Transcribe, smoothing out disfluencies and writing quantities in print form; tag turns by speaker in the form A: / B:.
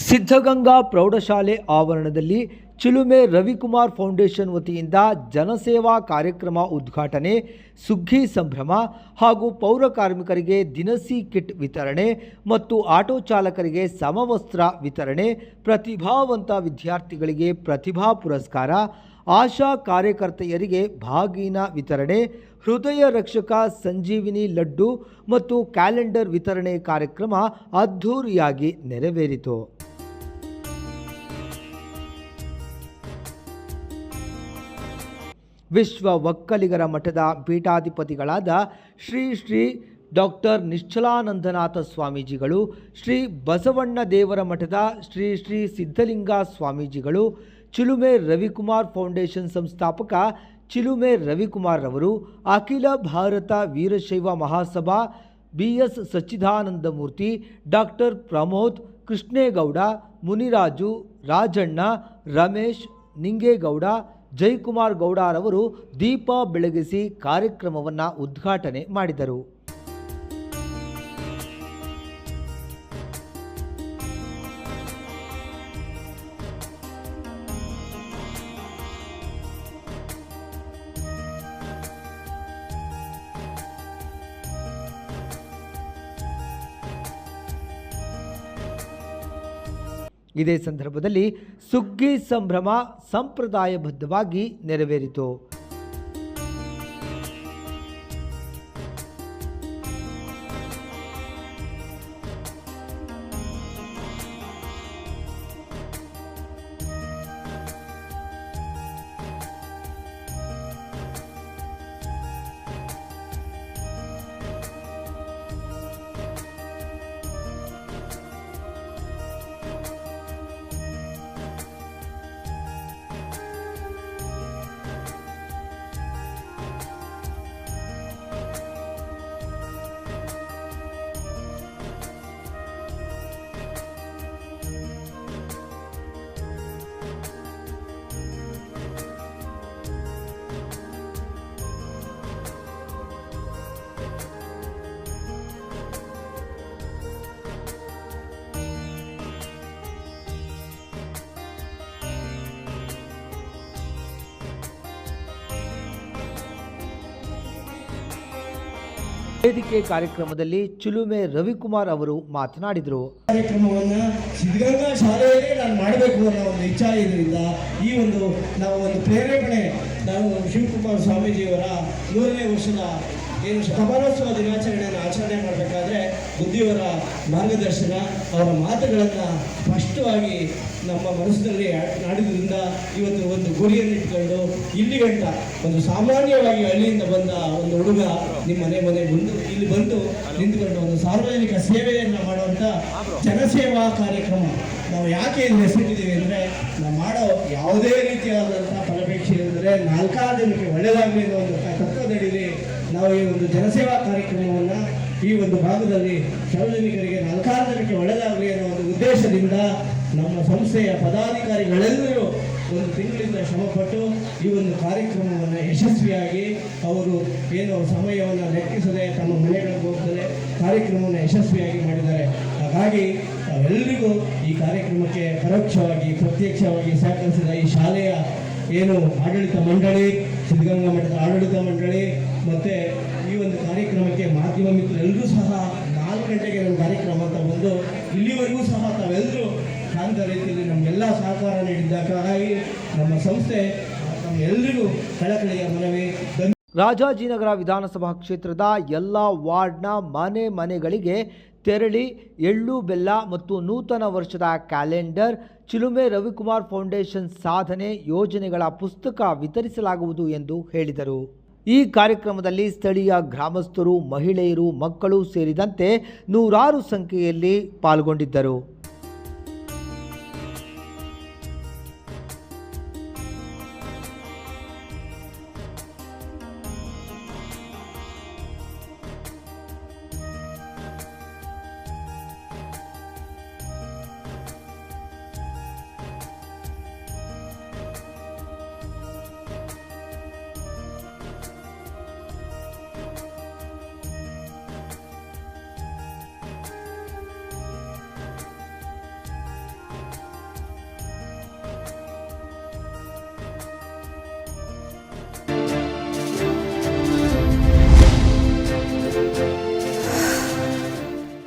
A: ಸಿದ್ಧಗಂಗಾ ಪ್ರೌಢಶಾಲೆ ಆವರಣದಲ್ಲಿ ಚಿಲುಮೆ ರವಿಕುಮಾರ್ ಫೌಂಡೇಶನ್ ವತಿಯಿಂದ ಜನಸೇವಾ ಕಾರ್ಯಕ್ರಮ ಉದ್ಘಾಟನೆ, ಸುಗ್ಗಿ ಸಂಭ್ರಮ ಹಾಗೂ ಪೌರ ಕಾರ್ಮಿಕರಿಗೆ ದಿನಸಿ ಕಿಟ್ ವಿತರಣೆ ಮತ್ತು ಆಟೋ ಚಾಲಕರಿಗೆ ಸಮವಸ್ತ್ರ ವಿತರಣೆ, ಪ್ರತಿಭಾವಂತ ವಿದ್ಯಾರ್ಥಿಗಳಿಗೆ ಪ್ರತಿಭಾ ಪುರಸ್ಕಾರ, ಆಶಾ ಕಾರ್ಯಕರ್ತೆಯರಿಗೆ ಭಾಗಿನ ವಿತರಣೆ, ಹೃದಯ ರಕ್ಷಕ ಸಂಜೀವಿನಿ ಲಡ್ಡು ಮತ್ತು ಕ್ಯಾಲೆಂಡರ್ ವಿತರಣೆ ಕಾರ್ಯಕ್ರಮ ಅದ್ಧೂರಿಯಾಗಿ ನೆರವೇರಿತು. ವಿಶ್ವ ಒಕ್ಕಲಿಗರ ಮಠದ ಪೀಠಾಧಿಪತಿಗಳಾದ ಶ್ರೀ ಶ್ರೀ ಡಾಕ್ಟರ್ ನಿಶ್ಚಲಾನಂದನಾಥ ಸ್ವಾಮೀಜಿಗಳು, ಶ್ರೀ ಬಸವಣ್ಣ ದೇವರ ಮಠದ ಶ್ರೀ ಶ್ರೀ ಸಿದ್ಧಲಿಂಗ ಸ್ವಾಮೀಜಿಗಳು, ಚಿಲುಮೆ ರವಿಕುಮಾರ್ ಫೌಂಡೇಶನ್ ಸಂಸ್ಥಾಪಕ ಚಿಲುಮೆ ರವಿಕುಮಾರ್ ರವರು, ಅಖಿಲ ಭಾರತ ವೀರಶೈವ ಮಹಾಸಭಾ BS ಸಚ್ಚಿದಾನಂದಮೂರ್ತಿ, ಡಾಕ್ಟರ್ ಪ್ರಮೋದ್, ಕೃಷ್ಣೇಗೌಡ, ಮುನಿರಾಜು, ರಾಜಣ್ಣ, ರಮೇಶ್, ನಿಂಗೇಗೌಡ, ಜಯಕುಮಾರ್ ಗೌಡರವರು ದೀಪ ಬೆಳಗಿಸಿ ಕಾರ್ಯಕ್ರಮವನ್ನು ಉದ್ಘಾಟನೆ ಮಾಡಿದರು. ಇದೇ ಸಂದರ್ಭದಲ್ಲಿ ಸುಗ್ಗಿ ಸಂಭ್ರಮ ಸಂಪ್ರದಾಯಬದ್ಧವಾಗಿ ನೆರವೇರಿತು. ವೇದಿಕೆ ಕಾರ್ಯಕ್ರಮದಲ್ಲಿ ಚಿಲುಮೆ ರವಿಕುಮಾರ್ ಅವರು ಮಾತನಾಡಿದರು.
B: ಕಾರ್ಯಕ್ರಮವನ್ನು ಸಿದ್ಧಗಂಗಾ ಶಾಲೆಯಲ್ಲಿ ನಾನು ಮಾಡಬೇಕು ಅನ್ನೋ ಒಂದು ಇಚ್ಛಾ ಇದರಿಂದ ಈ ನಾವು ಪ್ರೇರೇಪಣೆ, ನಾವು ಶಿವಕುಮಾರ ಸ್ವಾಮೀಜಿಯವರ 100ನೇ ವರ್ಷದ ಏನು ಶತಮಾನೋತ್ಸವ ದಿನಾಚರಣೆಯನ್ನು ಆಚರಣೆ ಮಾಡಬೇಕಾದ್ರೆ ಬುದ್ಧಿಯವರ ಮಾರ್ಗದರ್ಶನ, ಅವರ ಮಾತುಗಳನ್ನು ಸ್ಪಷ್ಟವಾಗಿ ನಮ್ಮ ಮನಸ್ಸಿನಲ್ಲಿ ನಾಡಿದ್ರಿಂದ ಇವತ್ತು ಒಂದು ಗುರಿಯನ್ನಿಟ್ಕೊಂಡು ಇಲ್ಲಿ ಗಂಟ ಒಂದು ಸಾಮಾನ್ಯವಾಗಿ ಹಳ್ಳಿಯಿಂದ ಬಂದ ಒಂದು ಹುಡುಗ ನಿಮ್ಮ ಮನೆ ಇಲ್ಲಿ ಬಂದು ನಿಂತುಕೊಂಡು ಒಂದು ಸಾರ್ವಜನಿಕ ಸೇವೆಯನ್ನು ಮಾಡುವಂಥ ಜನಸೇವಾ ಕಾರ್ಯಕ್ರಮ. ನಾವು ಯಾಕೆ ಇದು ಹೆಸರಿಟ್ಟಿದ್ದೀವಿ ಅಂದರೆ, ನಾವು ಮಾಡೋ ಯಾವುದೇ ರೀತಿಯಾದಂಥ ಫಲಾಪೇಕ್ಷೆ ಅಂದರೆ 4 ಜನಕ್ಕೆ ಒಳ್ಳೆಯದಾಗಲಿ ಅನ್ನೋ ಒಂದು ತತ್ವದಡಿಯಲ್ಲಿ ನಾವು ಈ ಒಂದು ಜನಸೇವಾ ಕಾರ್ಯಕ್ರಮವನ್ನು ಈ ಒಂದು ಭಾಗದಲ್ಲಿ ಸಾರ್ವಜನಿಕರಿಗೆ 4 ಜನಕ್ಕೆ ಒಳ್ಳೆಯದಾಗಲಿ ಅನ್ನೋ ಒಂದು ಉದ್ದೇಶದಿಂದ ನಮ್ಮ ಸಂಸ್ಥೆಯ ಪದಾಧಿಕಾರಿಗಳೆಲ್ಲರೂ ಒಂದು ತಿಂಗಳಿಂದ ಶ್ರಮಪಟ್ಟು ಈ ಒಂದು ಕಾರ್ಯಕ್ರಮವನ್ನು ಯಶಸ್ವಿಯಾಗಿ ಅವರು ಏನು ಸಮಯವನ್ನು ಲೆಕ್ಕಿಸದೆ ತಮ್ಮ ಮನೆಗಳಿಗೆ ಹೋಗ್ತಾರೆ ಕಾರ್ಯಕ್ರಮವನ್ನು ಯಶಸ್ವಿಯಾಗಿ ಮಾಡಿದ್ದಾರೆ. ಹಾಗಾಗಿ ನಾವೆಲ್ಲರಿಗೂ ಈ ಕಾರ್ಯಕ್ರಮಕ್ಕೆ ಪರೋಕ್ಷವಾಗಿ ಪ್ರತ್ಯಕ್ಷವಾಗಿ ಸಹಕರಿಸಿದ ಈ ಶಾಲೆಯ ಏನು ಆಡಳಿತ ಮಂಡಳಿ, ಸಿದ್ಧಗಂಗಾ ಮಠದ ಆಡಳಿತ ಮಂಡಳಿ ಮತ್ತು ಈ ಒಂದು ಕಾರ್ಯಕ್ರಮಕ್ಕೆ ಮಾಧ್ಯಮ ಮಿತ್ರರೆಲ್ಲರೂ ಸಹ 4 ಗಂಟೆಗೆ ನಮ್ಮ ಕಾರ್ಯಕ್ರಮ ಅಂತ ಬಂದು ಇಲ್ಲಿವರೆಗೂ ಸಹ ತಾವೆಲ್ಲರೂ ಶಾಂತ ರೀತಿಯಲ್ಲಿ ನಮಗೆಲ್ಲ ಸಹಕಾರ ನೀಡಿದ್ದಕ್ಕಾಗಿ ನಮ್ಮ ಸಂಸ್ಥೆ ನಮ್ಮೆಲ್ಲರಿಗೂ ಕಳಕಳಿಯ ಮನವಿ.
A: ರಾಜಾಜಿನಗರ ವಿಧಾನಸಭಾ ಕ್ಷೇತ್ರದ ಎಲ್ಲ ವಾರ್ಡ್ನ ಮನೆಗಳಿಗೆ ತೆರಳಿ ಎಳ್ಳು ಬೆಲ್ಲ ಮತ್ತು ನೂತನ ವರ್ಷದ ಕ್ಯಾಲೆಂಡರ್, ಚಿಲುಮೆ ರವಿಕುಮಾರ್ ಫೌಂಡೇಶನ್ ಸಾಧನೆ ಯೋಜನೆಗಳ ಪುಸ್ತಕ ವಿತರಿಸಲಾಗುವುದು ಎಂದು ಹೇಳಿದರು. ಈ ಕಾರ್ಯಕ್ರಮದಲ್ಲಿ ಸ್ಥಳೀಯ ಗ್ರಾಮಸ್ಥರು, ಮಹಿಳೆಯರು, ಮಕ್ಕಳು ಸೇರಿದಂತೆ ನೂರಾರು ಸಂಖ್ಯೆಯಲ್ಲಿ ಪಾಲ್ಗೊಂಡಿದ್ದರು.